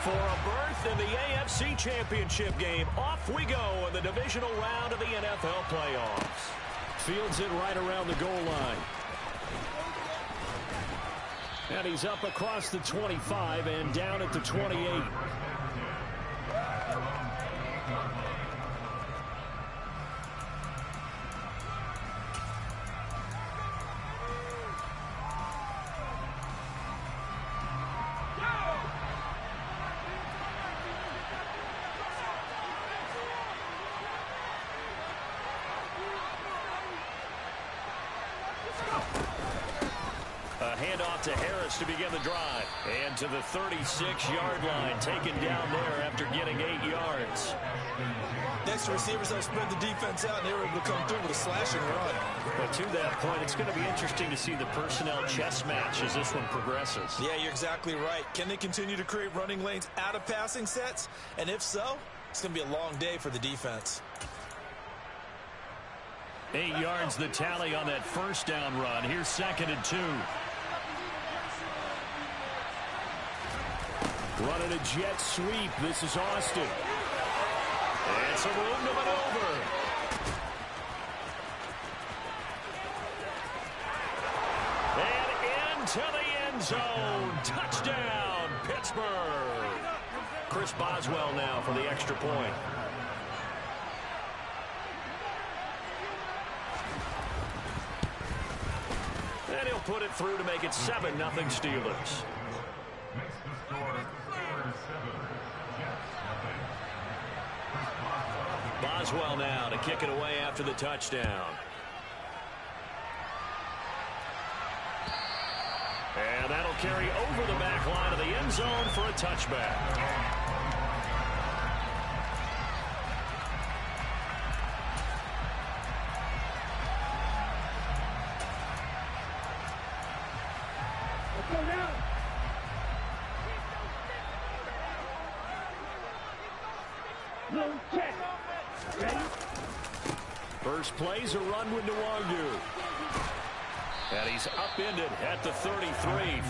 For a berth in the AFC Championship game, off we go in the divisional round of the NFL playoffs. Fields it right around the goal line. And he's up across the 25 and down at the 28. Handoff to Harris to begin the drive. And to the 36-yard line, taken down there after getting 8 yards. Next receivers have spread the defense out, and they were able to come through with a slashing run. But to that point, it's going to be interesting to see the personnel chess match as this one progresses. Yeah, you're exactly right. Can they continue to create running lanes out of passing sets? And if so, it's going to be a long day for the defense. 8 yards the tally on that first down run. Here's 2nd and 2. Running a jet sweep. This is Austin. And some room to maneuver. And into the end zone. Touchdown, Pittsburgh. Chris Boswell now for the extra point. And he'll put it through to make it 7-0 Steelers. Boswell now to kick it away after the touchdown. And that'll carry over the back line of the end zone for a touchback. First play's a run with Nwangu. And he's upended at the 33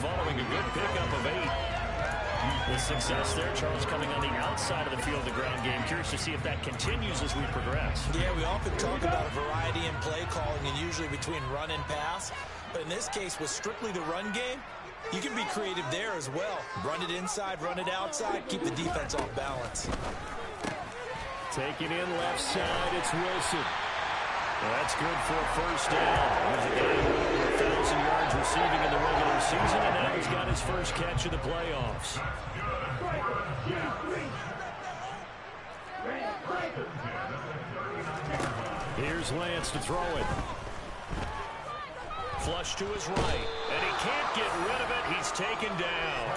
following a good pickup of 8. With success there, Charles, coming on the outside of the field, the ground game. Curious to see if that continues as we progress. Yeah, we often talk about a variety in play calling and usually between run and pass. But in this case, with strictly the run game, you can be creative there as well. Run it inside, run it outside, keep the defense off balance. Taking in left side, it's Wilson. Well, that's good for a first down. There's a guy with over 1,000 yards receiving in the regular season, and now he's got his first catch of the playoffs. Here's Lance to throw it. Flush to his right, and he can't get rid of it. He's taken down.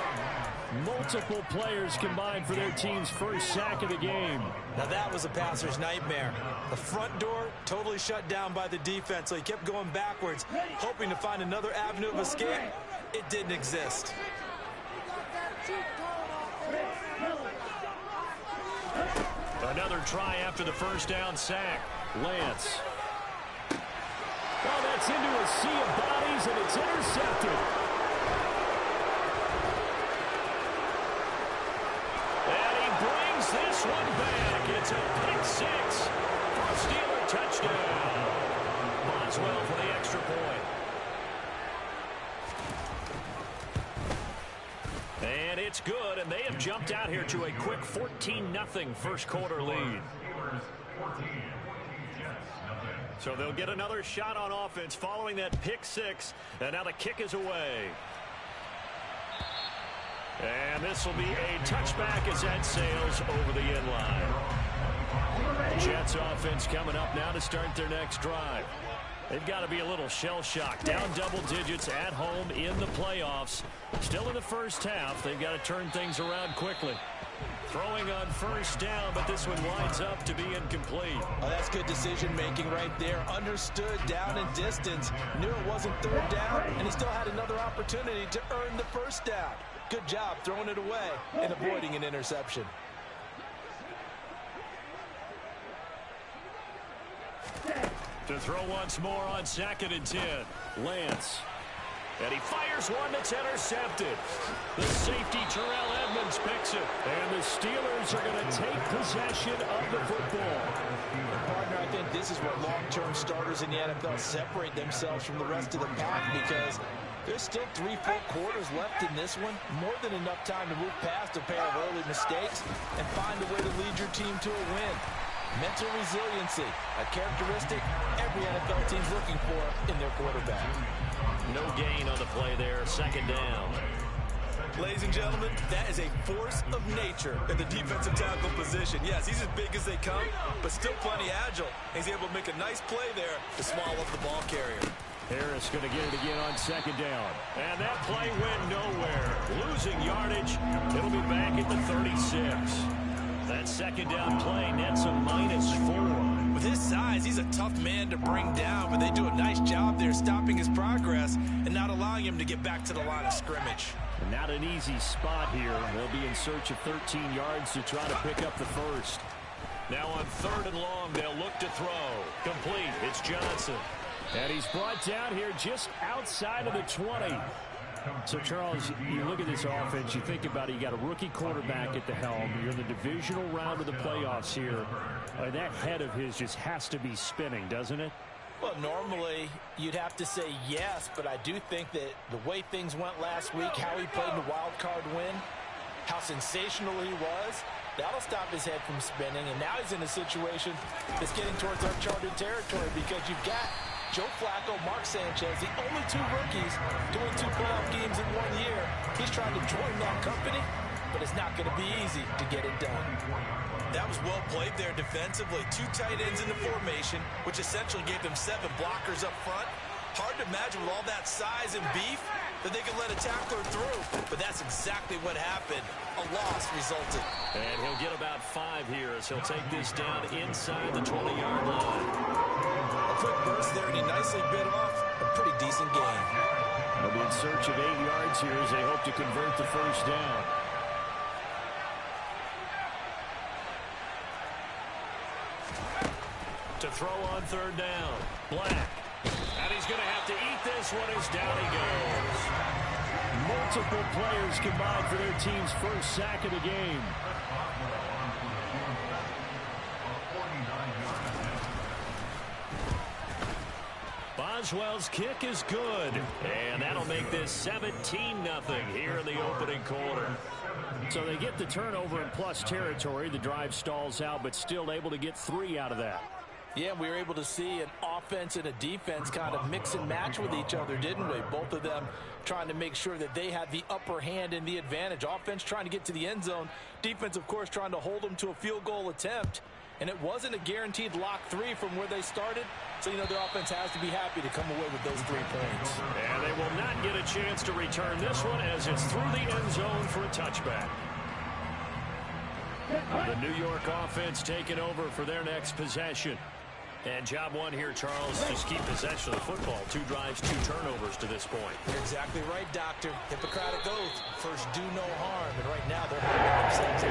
Multiple players combined for their team's first sack of the game. Now that was a passer's nightmare. The front door totally shut down by the defense, so he kept going backwards, hoping to find another avenue of escape. It didn't exist. Another try after the first down sack. Lance. Oh, that's into a sea of bodies, and it's intercepted. And he brings this one back. It's a pick six for a Steeler touchdown. Boswell for the extra point. And it's good, and they have jumped out here to a quick 14-0 first quarter lead. So they'll get another shot on offense following that pick six, and now the kick is away. And this will be a touchback as that sails over the end line. Jets offense coming up now to start their next drive. They've got to be a little shell-shocked. Down double digits at home in the playoffs. Still in the first half. They've got to turn things around quickly. Throwing on first down, but this one winds up to be incomplete. Oh, that's good decision-making right there. Understood down and distance. Knew it wasn't third down, and he still had another opportunity to earn the first down. Good job throwing it away and avoiding an interception. To throw once more on 2nd and 10. Lance. And he fires one that's intercepted. The safety, Terrell Edmonds, picks it. And the Steelers are going to take possession of the football. Partner, I think this is where long-term starters in the NFL separate themselves from the rest of the pack, because there's still 3 full quarters left in this one. More than enough time to move past a pair of early mistakes and find a way to lead your team to a win. Mental resiliency, a characteristic every NFL team's looking for in their quarterback. No gain on the play there. 2nd down. Ladies and gentlemen, that is a force of nature in the defensive tackle position. Yes, he's as big as they come, but still plenty agile. He's able to make a nice play there to swallow up the ball carrier. Harris going to get it again on 2nd down. And that play went nowhere. Losing yardage. It'll be back at the 36. That 2nd down play nets a -4. With his size, he's a tough man to bring down, but they do a nice job there stopping his progress and not allowing him to get back to the line of scrimmage. And not an easy spot here. They'll be in search of 13 yards to try to pick up the first. Now on 3rd and long, they'll look to throw. Complete. It's Johnson. And he's brought down here just outside of the 20. So, Charles, you look at this offense, you think about it, you got a rookie quarterback at the helm. You're in the divisional round of the playoffs here. That head of his just has to be spinning, doesn't it? Well, normally you'd have to say yes, but I do think that the way things went last week, how he played in the wild card win, how sensational he was, that'll stop his head from spinning. And now he's in a situation that's getting towards uncharted territory, because you've got Joe Flacco, Mark Sanchez, the only 2 rookies doing 2 playoff games in 1 year. He's trying to join that company, but it's not going to be easy to get it done. That was well played there defensively. 2 tight ends in the formation, which essentially gave them 7 blockers up front. Hard to imagine with all that size and beef that they could let a tackler through, but that's exactly what happened. A loss resulted. And he'll get about 5 here as he'll take this down inside the 20-yard line. A quick burst there, and he nicely bit off a pretty decent gain. They'll be in search of 8 yards here as they hope to convert the first down. To throw on 3rd down. Black. And he's going to have to eat this one as down he goes. Multiple players combined for their team's first sack of the game. Boswell's kick is good. And that'll make this 17-0 here in the opening quarter. So they get the turnover in plus territory. The drive stalls out, but still able to get 3 out of that. Yeah, we were able to see an offense and a defense kind of mix and match with each other, didn't we? Both of them trying to make sure that they had the upper hand and the advantage. Offense trying to get to the end zone. Defense, of course, trying to hold them to a field goal attempt. And it wasn't a guaranteed lock 3 from where they started. So, you know, their offense has to be happy to come away with those 3 points. And they will not get a chance to return this one as it's through the end zone for a touchback. The New York offense taking over for their next possession. And job 1 here, Charles, just keep possession of the football. 2 drives, 2 turnovers to this point. You're exactly right, Doctor. Hippocratic oath. First, do no harm. And right now, they're harming themselves.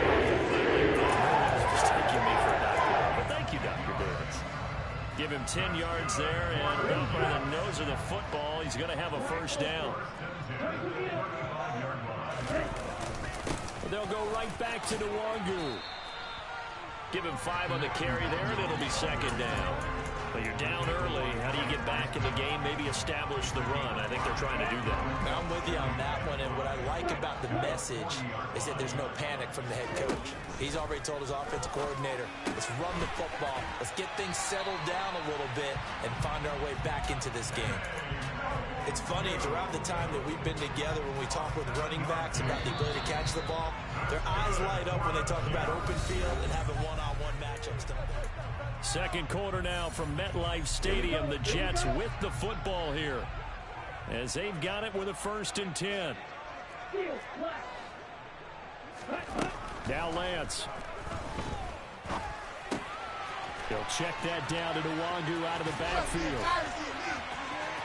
Just taking me for a doctor. But thank you, Dr. Davis. Give him 10 yards there, and right by the nose of the football, he's going to have a first down. They'll go right back to Nwangu. Give him 5 on the carry there, and it'll be 2nd down. But you're down early. How do you get back in the game, maybe establish the run? I think they're trying to do that. I'm with you on that one, and what I like about the message is that there's no panic from the head coach. He's already told his offensive coordinator, let's run the football, let's get things settled down a little bit and find our way back into this game. It's funny, throughout the time that we've been together, when we talk with running backs about the ability to catch the ball, their eyes light up when they talk about open field and having one-on-one matchups. Second quarter now from MetLife Stadium. The Jets with the football here as they've got it with a 1st and 10. Now Lance. They'll check that down to Nwangu out of the backfield.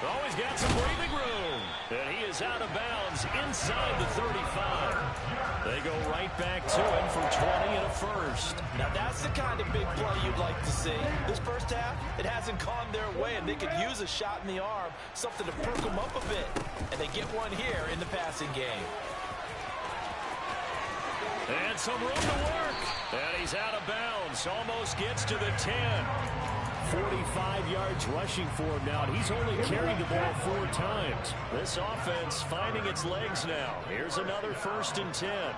Oh, he's got some breathing room. And he is out of bounds inside the 35. They go right back to him for 20 and a first. Now that's the kind of big play you'd like to see. This first half, it hasn't gone their way, and they could use a shot in the arm, something to perk them up a bit. And they get one here in the passing game. And some room to work. And he's out of bounds. Almost gets to the 10. 45 yards rushing for him now, and he's only carried the ball 4 times. This offense finding its legs now. Here's another 1st and 10.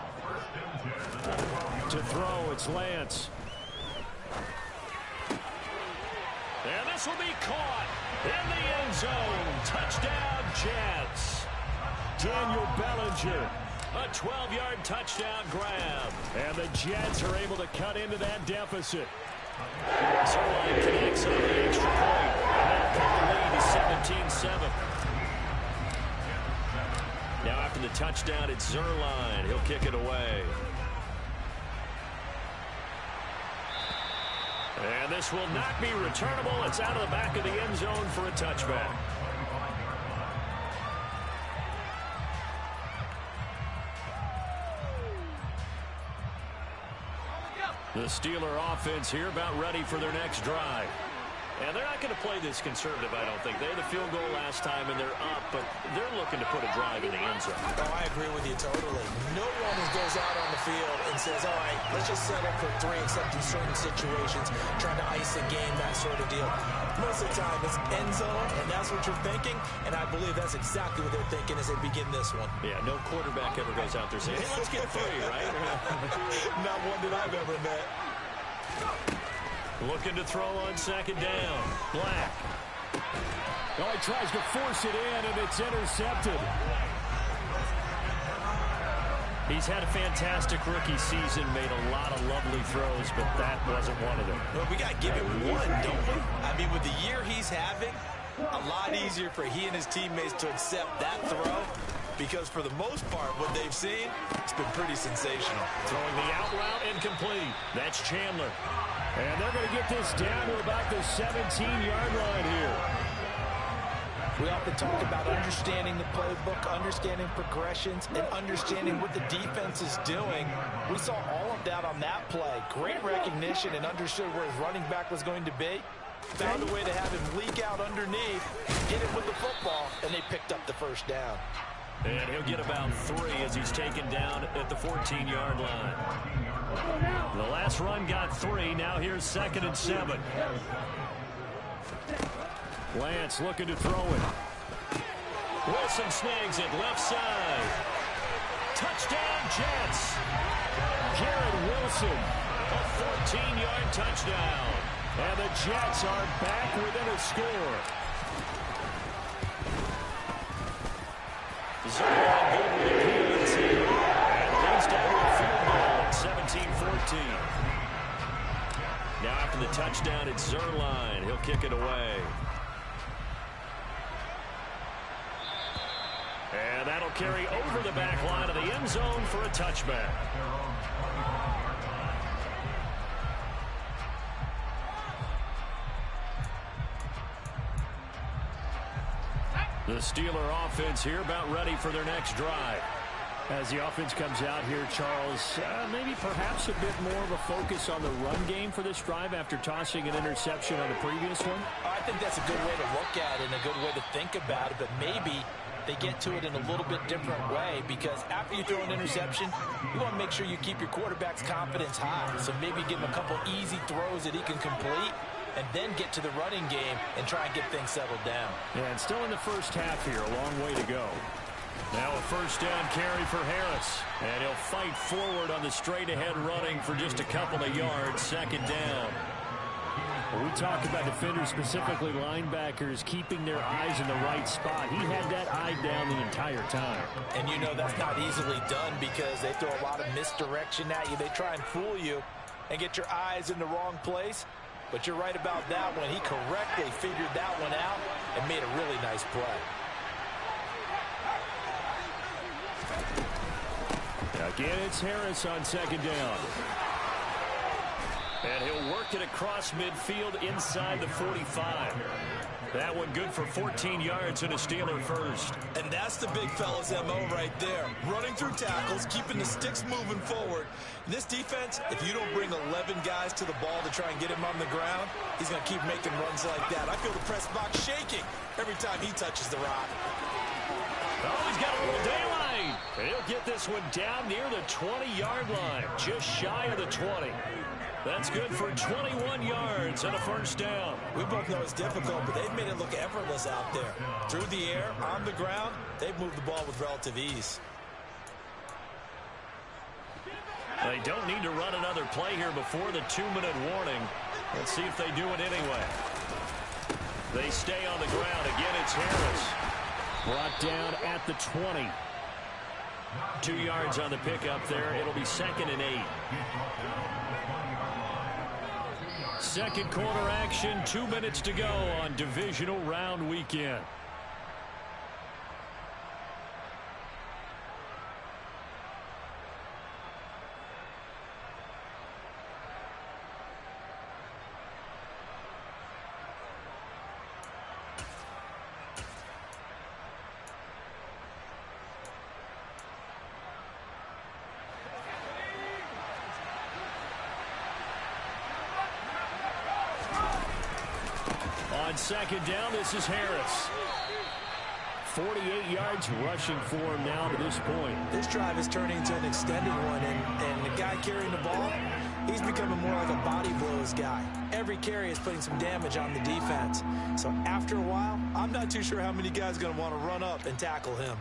To throw, it's Lance. And this will be caught in the end zone. Touchdown, Jets. Daniel Bellinger. A 12-yard touchdown grab. And the Jets are able to cut into that deficit. Zerline connects on the extra point. And that'll cut the lead to 17-7. Now after the touchdown, it's Zerline. He'll kick it away. And this will not be returnable. It's out of the back of the end zone for a touchback. The Steeler offense here about ready for their next drive. And they're not going to play this conservative, I don't think. They had the field goal last time, and they're up, but they're looking to put a drive in the end zone. Oh, I agree with you totally. No one goes out on the field and says, all right, let's just settle for 3, except in certain situations, trying to ice a game, that sort of deal. Most of the time, it's end zone, and that's what you're thinking, and I believe that's exactly what they're thinking as they begin this one. Yeah, no quarterback ever goes out there saying, hey, let's get 3, right? Not one that I've ever met. Looking to throw on 2nd down. Black. Oh, he tries to force it in, and it's intercepted. He's had a fantastic rookie season, made a lot of lovely throws, but that wasn't one of them. Well, we got to give him one, don't we? I mean, with the year he's having, a lot easier for he and his teammates to accept that throw, because for the most part, what they've seen, it's been pretty sensational. Throwing the out route incomplete. That's Chandler. And they're going to get this down to about the 17-yard line here. We often talk about understanding the playbook, understanding progressions, and understanding what the defense is doing. We saw all of that on that play. Great recognition and understood where his running back was going to be. Found a way to have him leak out underneath, hit it with the football, and they picked up the first down. And he'll get about 3 as he's taken down at the 14-yard line. The last run got 3. Now here's 2nd and 7. Lance looking to throw it. Wilson snags it left side. Touchdown, Jets. Garrett Wilson, a 14-yard touchdown. And the Jets are back within a score. Zerline good with the PAT. And leads down to a field goal at 17-14. Now after the touchdown, it's Zerline. He'll kick it away. And that'll carry over the back line of the end zone for a touchback. The Steeler offense here about ready for their next drive. As the offense comes out here, Charles, maybe perhaps a bit more of a focus on the run game for this drive after tossing an interception on the previous one? I think that's a good way to look at it and a good way to think about it, but maybe they get to it in a little bit different way, because after you throw an interception, you want to make sure you keep your quarterback's confidence high. So maybe give him a couple easy throws that he can complete, and then get to the running game and try and get things settled down. Yeah, and still in the first half here, a long way to go. Now a first down carry for Harris, and he'll fight forward on the straight-ahead running for just a couple of yards. 2nd down. When we talk about defenders, specifically linebackers, keeping their eyes in the right spot. He had that eye down the entire time. And you know that's not easily done, because they throw a lot of misdirection at you. They try and fool you and get your eyes in the wrong place. But you're right about that one. He correctly figured that one out and made a really nice play. Again, it's Harris on 2nd down. And he'll work it across midfield inside the 45. That one good for 14 yards and a Steeler first. And that's the big fella's MO right there. Running through tackles, keeping the sticks moving forward. This defense, if you don't bring 11 guys to the ball to try and get him on the ground, he's going to keep making runs like that. I feel the press box shaking every time he touches the rock. Oh, he's got a little daylight. He'll get this one down near the 20-yard line, just shy of the 20. That's good for 21 yards and a first down. We both know it's difficult, but they've made it look effortless out there. Through the air, on the ground, they've moved the ball with relative ease. They don't need to run another play here before the 2-minute warning. Let's see if they do it anyway. They stay on the ground. Again, it's Harris. Brought down at the 20. 2 yards on the pickup there. It'll be 2nd and 8. Second quarter action, 2 minutes to go on divisional round weekend. On second down, this is Harris. 48 yards rushing for him now to this point. This drive is turning into an extended one, and the guy carrying the ball, he's becoming more like a body blows guy. Every carry is putting some damage on the defense. So after a while, I'm not too sure how many guys are going to want to run up and tackle him.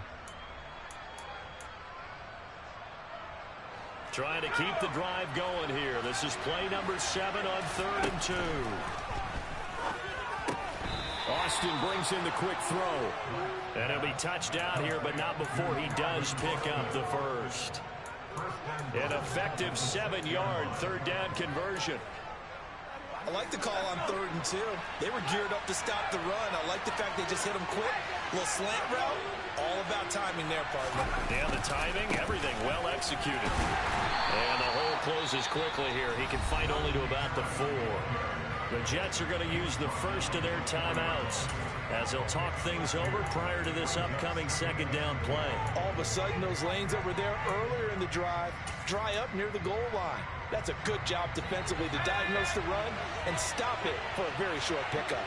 Trying to keep the drive going here. This is play number 7 on 3rd and 2. Austin brings in the quick throw. And he'll be touched down here, but not before he does pick up the first. An effective 7-yard third down conversion. I like the call on 3rd and 2. They were geared up to stop the run. I like the fact they just hit him quick. A little slant route. All about timing there, partner. Yeah, the timing, everything well executed. And the hole closes quickly here. He can fight only to about the 4. The Jets are going to use the first of their timeouts as they'll talk things over prior to this upcoming second down play. All of a sudden, those lanes over there earlier in the drive dry up near the goal line. That's a good job defensively to diagnose the run and stop it for a very short pickup.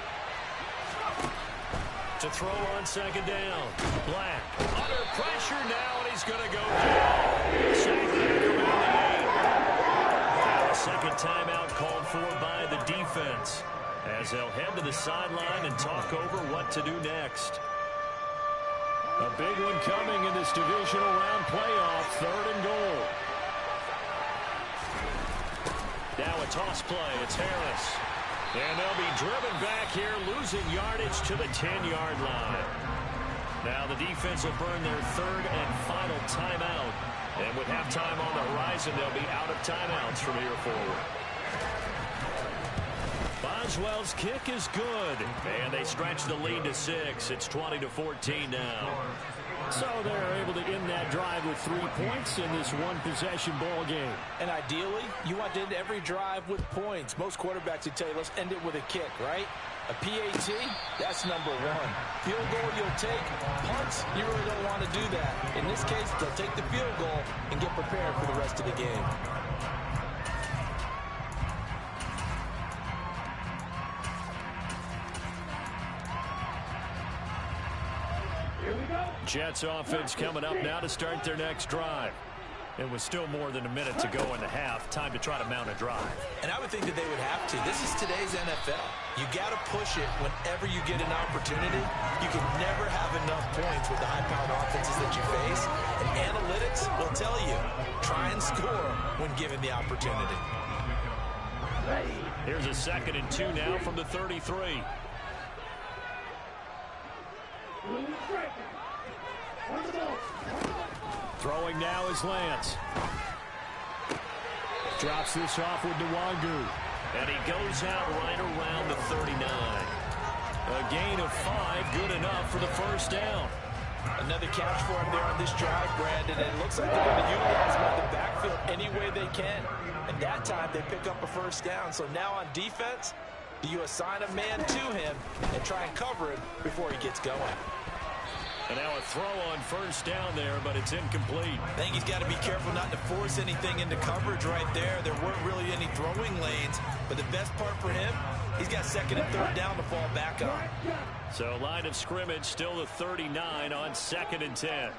To throw on second down. Black under pressure now, and he's going to go down. Sacked back around the 8. Now a second timeout called for by the defense as they'll head to the sideline and talk over what to do next. A big one coming in this divisional round playoff, 3rd and goal. Now a toss play. It's Harris. And they'll be driven back here, losing yardage to the 10-yard line. Now the defense will burn their 3rd and final timeout. And with halftime on the horizon, they'll be out of timeouts from here forward. Boswell's kick is good. And they stretch the lead to 6. It's 20-14 now. So they're able to end that drive with 3 points in this one-possession ball game. And ideally, you want to end every drive with points. Most quarterbacks would tell you, let's end it with a kick, right? A PAT, that's number 1. Field goal you'll take. Punts, you really don't want to do that. In this case, they'll take the field goal and get prepared for the rest of the game. Jets offense coming up now to start their next drive. And with still more than a minute to go in the half, time to try to mount a drive. And I would think that they would have to. This is today's NFL. You got to push it whenever you get an opportunity. You can never have enough points with the high-powered offenses that you face. And analytics will tell you, try and score when given the opportunity. Here's a 2nd and 2 now from the 33. Throwing now is Lance. Drops this off with Nwangu. And he goes out right around the 39. A gain of 5, good enough for the first down. Another catch for him there on this drive, Brandon, and it looks like they're going to utilize him on the backfield any way they can. And that time they pick up a first down. So now on defense, do you assign a man to him and try and cover him before he gets going? And now a throw on first down there, but it's incomplete. I think he's got to be careful not to force anything into coverage right there. There weren't really any throwing lanes, but the best part for him, he's got second and third down to fall back on. So line of scrimmage still the 39 on 2nd and 10.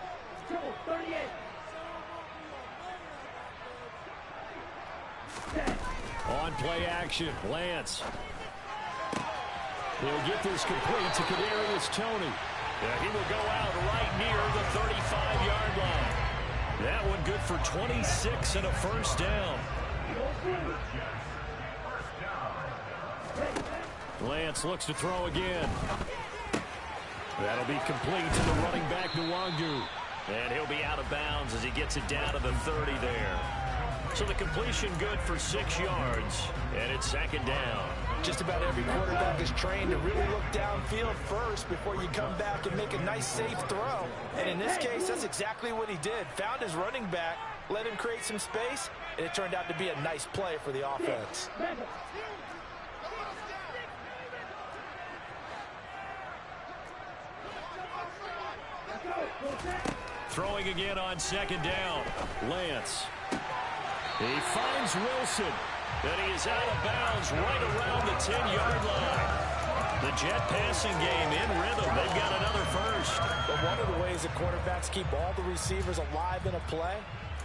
On play action, Lance. He'll get this complete to Kadarius Toney. He will go out right near the 35-yard line. That one good for 26 and a first down. Lance looks to throw again. That'll be complete to the running back, Nwangu. And he'll be out of bounds as he gets it down to the 30 there. So the completion good for 6 yards, and it's 2nd down. Just about every quarterback is trained to really look downfield first before you come back and make a nice, safe throw. And in this case, that's exactly what he did. Found his running back, let him create some space, and it turned out to be a nice play for the offense. Throwing again on 2nd down. Lance. He finds Wilson. And he is out of bounds right around the 10-yard line. The Jet passing game in rhythm. They've got another first. But one of the ways that quarterbacks keep all the receivers alive in a play,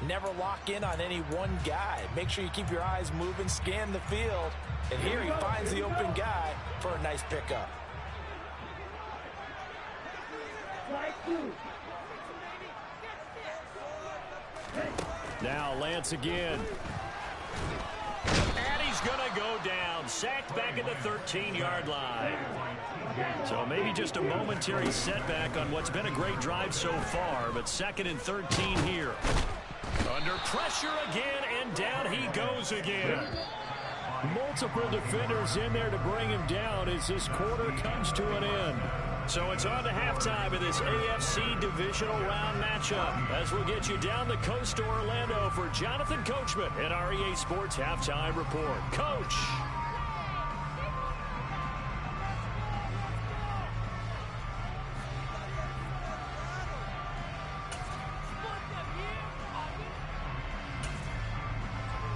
never lock in on any one guy. Make sure you keep your eyes moving, scan the field. And here he finds the open guy for a nice pickup. Now Lance again. And he's going to go down. Sacked back at the 13-yard line. So maybe just a momentary setback on what's been a great drive so far. But 2nd and 13 here. Under pressure again, and down he goes again. Multiple defenders in there to bring him down as this quarter comes to an end. So it's on to halftime of this AFC Divisional Round matchup as we'll get you down the coast to Orlando for Jonathan Coachman at our EA Sports Halftime Report. Coach.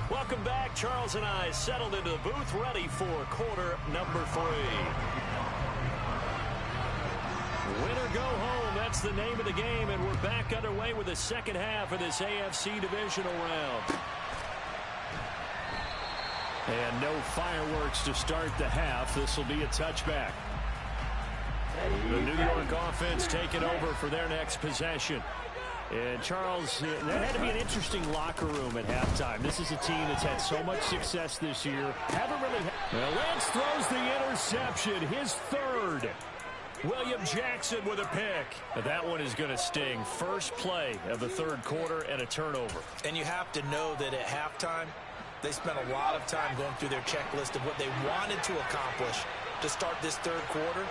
Welcome back. Charles and I settled into the booth ready for quarter number 3. Win or go home, that's the name of the game, and we're back underway with the second half of this AFC Divisional Round. And no fireworks to start the half. This will be a touchback. The New York offense taking over for their next possession. And Charles, that had to be an interesting locker room at halftime. This is a team that's had so much success this year. Lance throws the interception, his third. William Jackson with a pick. That one is going to sting. First play of the third quarter and a turnover. And you have to know that at halftime, they spent a lot of time going through their checklist of what they wanted to accomplish to start this third quarter.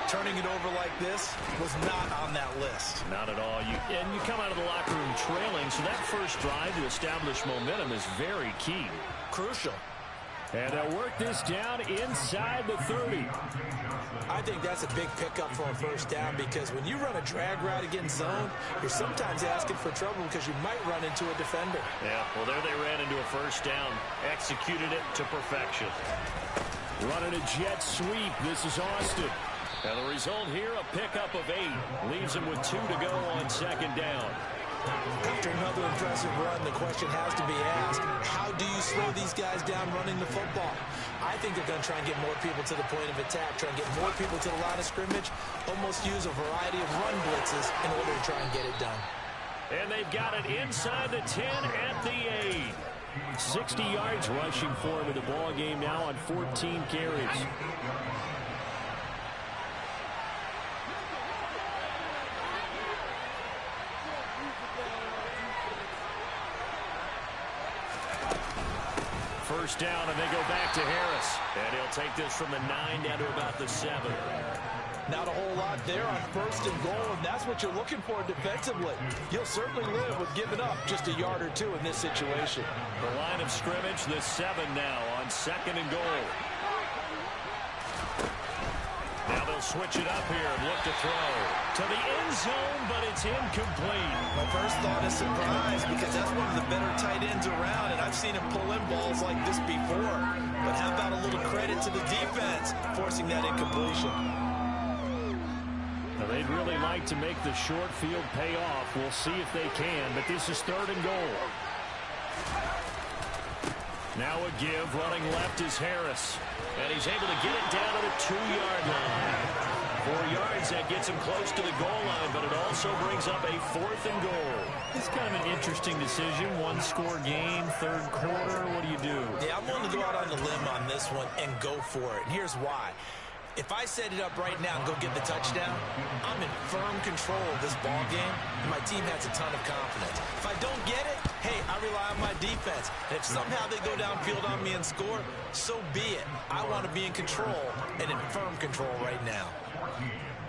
Turning it over like this was not on that list. Not at all. And you come out of the locker room trailing, so that first drive to establish momentum is very key. Crucial. And they'll work this down inside the 30. I think that's a big pickup for a first down because when you run a drag route against zone, you're sometimes asking for trouble because you might run into a defender. Yeah, well, there they ran into a first down. Executed it to perfection. Running a jet sweep. This is Austin. And the result here, a pickup of 8. Leaves him with 2 to go on second down. After another impressive run, the question has to be asked, how do you slow these guys down running the football? I think they're going to try and get more people to the point of attack, try and get more people to the line of scrimmage, almost use a variety of run blitzes in order to try and get it done. And they've got it inside the 10 at the 8. 60 yards rushing for him in the ball game now on 14 carries. First down, and they go back to Harris. And he'll take this from the 9 down to about the 7. Not a whole lot there on 1st and goal, and that's what you're looking for defensively. You'll certainly live with giving up just a yard or two in this situation. The line of scrimmage, the 7 now on 2nd and goal. Now they'll switch it up here and look to throw to the end zone, but it's incomplete. My first thought is surprise, because that's one of the better tight ends around, and I've seen him pull in balls like this before. But how about a little credit to the defense forcing that incompletion? Now they'd really like to make the short field pay off. We'll see if they can, but this is 3rd and goal. Now a give, running left is Harris. And he's able to get it down to the 2-yard line. 4 yards, that gets him close to the goal line, but it also brings up a 4th and goal. It's kind of an interesting decision. 1-score game, 3rd quarter. What do you do? Yeah, I'm willing to go out on the limb on this one and go for it. And here's why. If I set it up right now and go get the touchdown, I'm in firm control of this ball game, and my team has a ton of confidence. If I don't get it, hey, I rely on my defense. And if somehow they go downfield on me and score, so be it. I want to be in control and in firm control right now.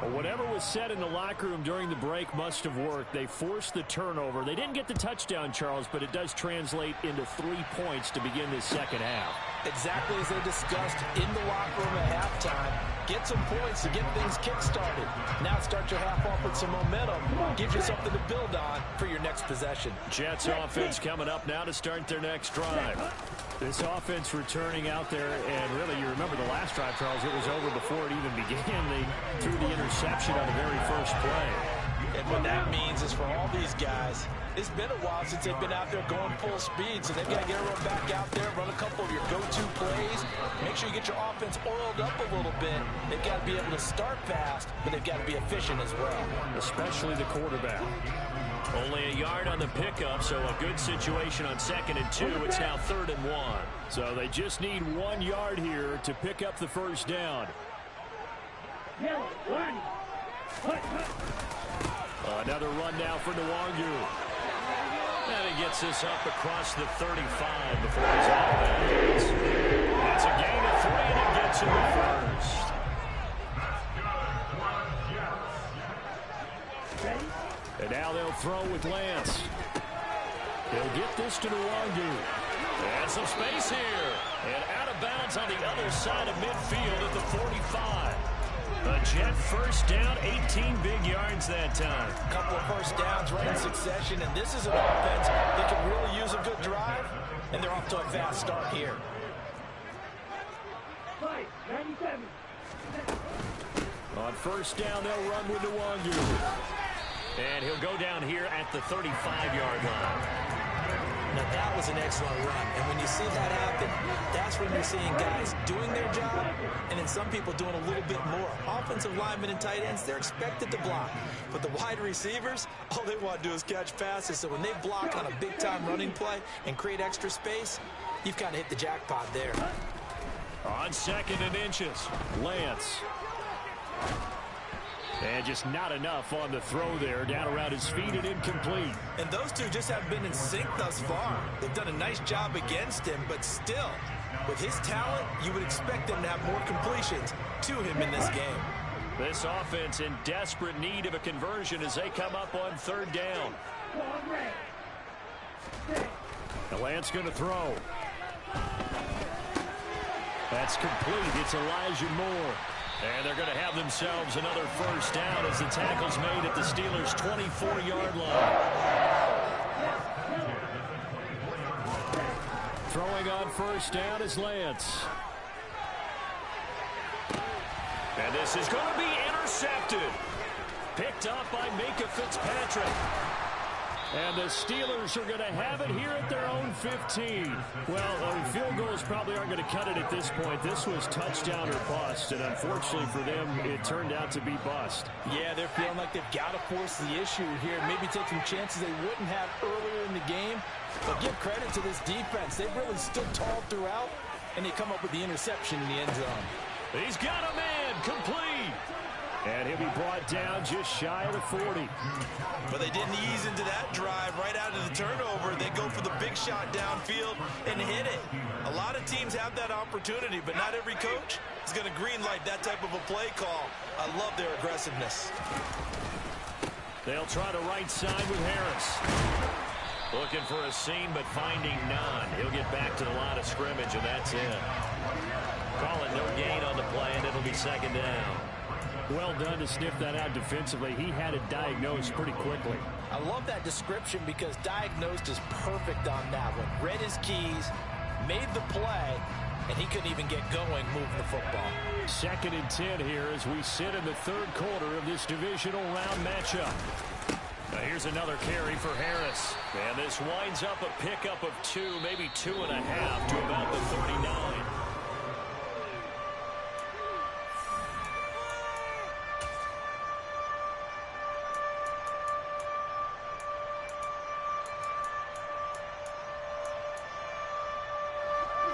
Well, whatever was said in the locker room during the break must have worked. They forced the turnover. They didn't get the touchdown, Charles, but it does translate into 3 points to begin this second half. Exactly as they discussed in the locker room at halftime. Get some points to get things kick-started. Now start your half off with some momentum. Gives you something to build on for your next possession. Jets offense coming up now to start their next drive. This offense returning out there, and really, you remember the last drive, Charles, it was over before it even began. They threw the interception on the very first play. And what that means is for all these guys, it's been a while since they've been out there going full speed, so they've got to get everyone back out there, run a couple of your go-to plays, make sure you get your offense oiled up a little bit. They've got to be able to start fast, but they've got to be efficient as well. Especially the quarterback. Only a yard on the pickup, so a good situation on 2nd and 2. It's now 3rd and 1. So they just need 1 yard here to pick up the first down. Another run now for Nwangu. And he gets this up across the 35 before he's out of bounds. That's a gain of 3, and it gets him the first. And now they'll throw with Lance. He'll get this to Nwangu. And some space here. And out of bounds on the other side of midfield at the 45. A Jet first down, 18 big yards that time. A couple of first downs right in succession, and this is an offense that can really use a good drive, and they're off to a fast start here. On first down, they'll run with Nwangu. And he'll go down here at the 35-yard line. Now, that was an excellent run. And when you see that happen, that's when you're seeing guys doing their job and then some people doing a little bit more. Offensive linemen and tight ends, they're expected to block. But the wide receivers, all they want to do is catch passes. So when they block on a big-time running play and create extra space, you've kind of hit the jackpot there. On 2nd and inches, Lance. And just not enough on the throw there. Down around his feet and incomplete. And those two just haven't been in sync thus far. They've done a nice job against him, but still, with his talent, you would expect them to have more completions to him in this game. This offense in desperate need of a conversion as they come up on 3rd down. The Lance going to throw. That's complete. It's Elijah Moore. And they're going to have themselves another first down as the tackle's made at the Steelers' 24-yard line. Throwing on first down is Lance. And this is going to be intercepted. Picked up by Micah Fitzpatrick. And the Steelers are going to have it here at their own 15. Well, field goals probably aren't going to cut it at this point. This was touchdown or bust, and unfortunately for them, it turned out to be bust. Yeah, they're feeling like they've got to force the issue here. Maybe take some chances they wouldn't have earlier in the game. But give credit to this defense. They've really stood tall throughout, and they come up with the interception in the end zone. He's got a man, complete. And he'll be brought down just shy of the 40. But they didn't ease into that drive right out of the turnover. They go for the big shot downfield and hit it. A lot of teams have that opportunity, but not every coach is going to green light that type of a play call. I love their aggressiveness. They'll try to right side with Harris. Looking for a seam, but finding none. He'll get back to the line of scrimmage, and that's it. Calling no gain on the play, and it'll be second down. Well done to sniff that out defensively. He had it diagnosed pretty quickly. I love that description because diagnosed is perfect on that one. Read his keys, made the play, and he couldn't even get going moving the football. 2nd and 10 here as we sit in the 3rd quarter of this divisional round matchup. Now here's another carry for Harris. And this winds up a pickup of 2, maybe 2.5 to about the 39.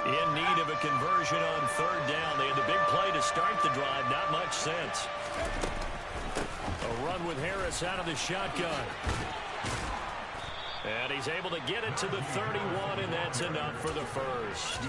In need of a conversion on 3rd down. They had the big play to start the drive. Not much sense. A run with Harris out of the shotgun. And he's able to get it to the 31, and that's enough for the first.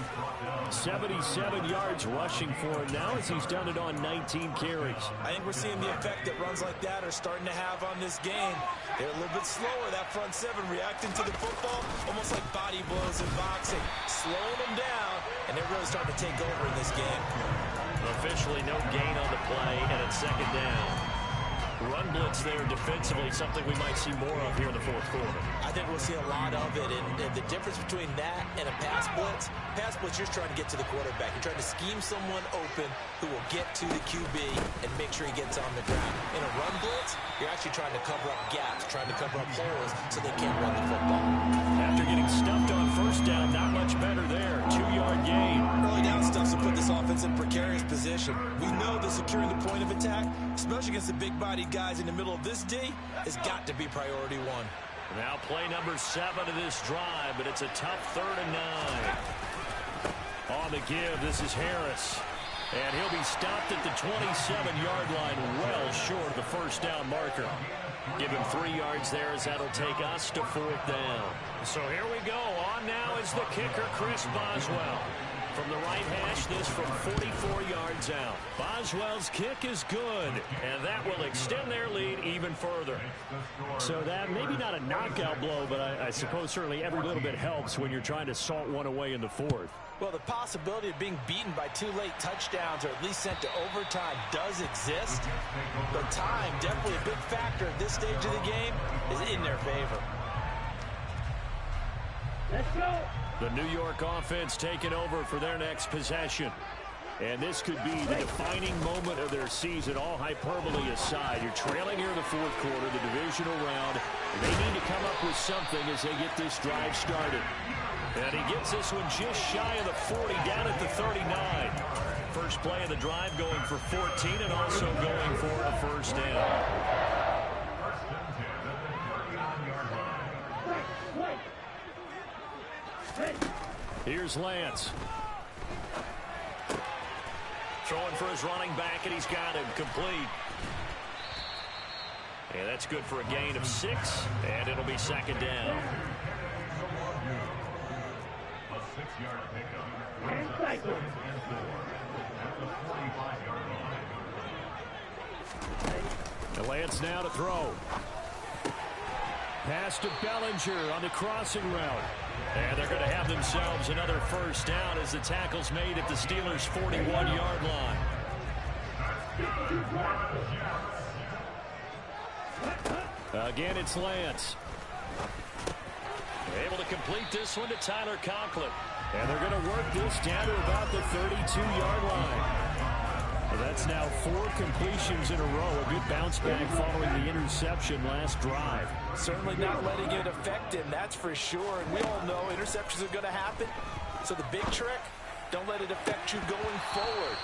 77 yards rushing for him now as he's done it on 19 carries. I think we're seeing the effect that runs like that are starting to have on this game. They're a little bit slower, that front 7, reacting to the football, almost like body blows in boxing. Slowing them down, and they're really starting to take over in this game. Officially no gain on the play, and it's second down. Run blitz there defensively, something we might see more of here in the 4th quarter. I think we'll see a lot of it, and the difference between that and a pass blitz, you're just trying to get to the quarterback. You're trying to scheme someone open who will get to the QB and make sure he gets on the ground. In a run blitz, you're actually trying to cover up gaps, trying to cover up holes so they can't run the football. After getting stuffed on 1st down, not much better there. 2-yard gain. Early down stuff to put this offense in precarious position. We know that securing the point of attack, especially against the big-bodied guys in the middle of this D, has got to be priority 1. Now play number 7 of this drive, but it's a tough 3rd and 9. On the give, this is Harris. And he'll be stopped at the 27-yard line, well short of the 1st down marker. Give him 3 yards there as that'll take us to 4th down. So here we go. On now is the kicker, Chris Boswell. From the right hash, this from 44 yards out. Boswell's kick is good, and that will extend their lead even further. So that maybe not a knockout blow, but I suppose certainly every little bit helps when you're trying to salt one away in the 4th. Well, the possibility of being beaten by 2 late touchdowns or at least sent to overtime does exist, but time, definitely a big factor at this stage of the game, is in their favor. Let's go. The New York offense taking over for their next possession. And this could be the defining moment of their season, all hyperbole aside. You're trailing here in the 4th quarter, the divisional round. And they need to come up with something as they get this drive started. And he gets this one just shy of the 40, down at the 39. First play of the drive going for 14 and also going for a 1st down. Here's Lance. Throwing for his running back, and he's got him complete. And that's good for a gain of 6, and it'll be second down. The Lance now to throw. Pass to Bellinger on the crossing route. And they're going to have themselves another 1st down as the tackle's made at the Steelers' 41-yard line. Again, it's Lance. Able to complete this one to Tyler Conklin. And they're going to work this down to about the 32-yard line. Well, that's now 4 completions in a row. A good bounce back following the interception last drive. Certainly not letting it affect him, that's for sure. And we all know interceptions are going to happen. So the big trick, don't let it affect you going forward.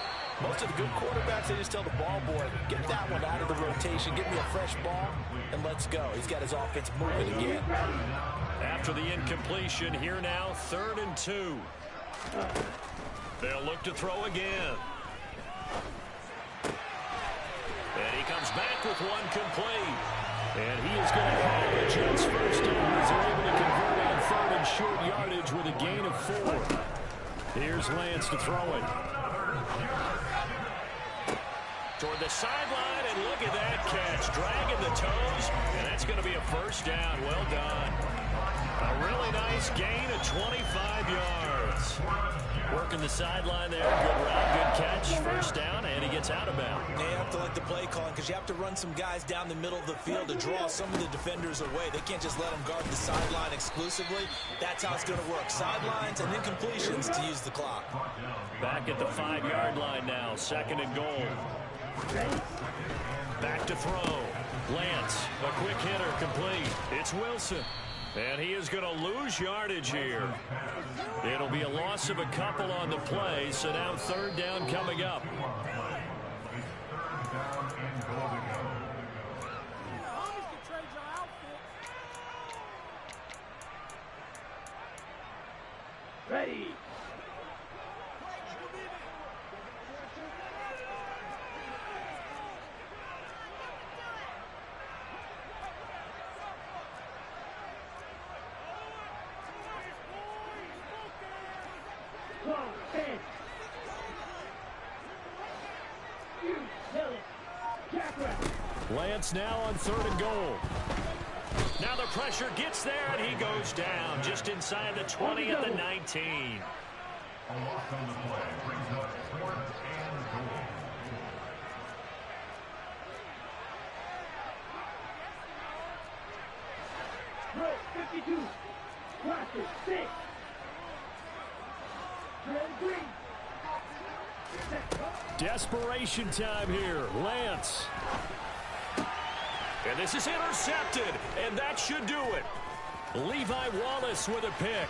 Most of the good quarterbacks, they just tell the ball boy, get that one out of the rotation, give me a fresh ball, and let's go. He's got his offense moving again. After the incompletion, here now, 3rd and 2. They'll look to throw again. And he comes back with one complete. And he is going to have the Jets 1st down as they're able to convert on 3rd and short yardage with a gain of 4. Here's Lance to throw it. Toward the sideline, and look at that catch. Dragging the toes, and that's going to be a first down. Well done. A really nice gain of 25 yards. Working the sideline there. Good route, good catch. First down, and he gets out of bounds. You have to like the play calling because you have to run some guys down the middle of the field to draw some of the defenders away. They can't just let them guard the sideline exclusively. That's how it's going to work. Sidelines and then completions to use the clock. Back at the 5-yard line now. 2nd and goal. Back to throw. Lance, a quick hitter, complete. It's Wilson. And he is going to lose yardage here. It'll be a loss of a couple on the play, so now 3rd down coming up. Ready. Lance now on 3rd and goal. Now the pressure gets there, and he goes down just inside the 20 at the 19. A loss on the play brings up 4th and goal. Right, 52. Practice 6. Green. Desperation time here. Lance. And this is intercepted, and that should do it. Levi Wallace with a pick.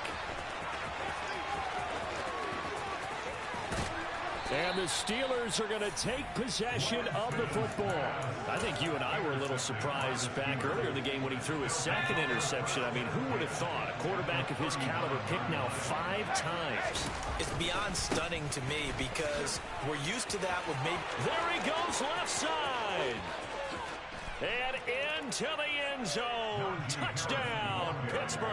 And the Steelers are going to take possession of the football. I think you and I were a little surprised back earlier in the game when he threw his 2nd interception. I mean, who would have thought a quarterback of his caliber picked now 5 times? It's beyond stunning to me because we're used to that with maybe... There he goes, left side. And into the end zone. Touchdown, Pittsburgh.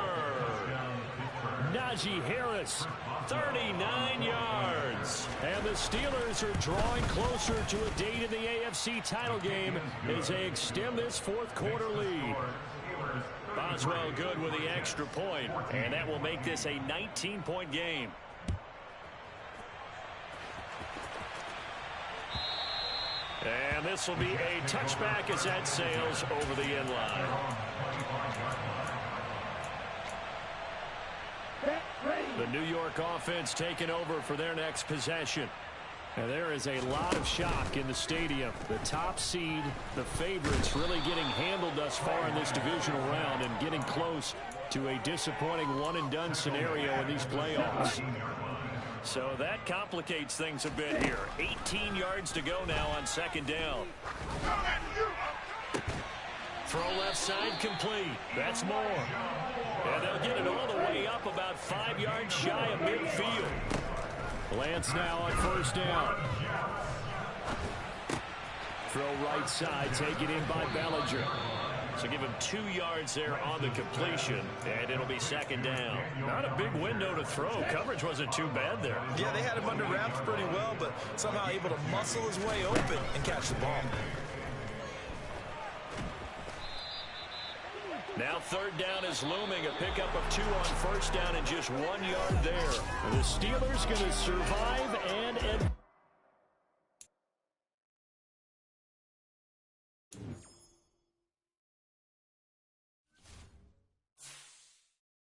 Najee Harris, 39 yards. And the Steelers are drawing closer to a date in the AFC title game as they extend this 4th quarter lead. Boswell good with the extra point, and that will make this a 19-point game. And this will be a touchback as that sails over the end line. The New York offense taking over for their next possession. And there is a lot of shock in the stadium. The top seed, the favorites, really getting handled thus far in this divisional round and getting close to a disappointing one-and-done scenario in these playoffs. So that complicates things a bit here. 18 yards to go now on 2nd down. Throw left side complete. That's more. And they'll get it all the way up about 5 yards shy of midfield. Lance now on 1st down. Throw right side, taken in by Bellinger. So give him 2 yards there on the completion, and it'll be 2nd down. Not a big window to throw. Coverage wasn't too bad there. Yeah, they had him under wraps pretty well, but somehow able to muscle his way open and catch the ball. Now 3rd down is looming. A pickup of 2 on 1st down and just 1 yard there. The Steelers going to survive and advance.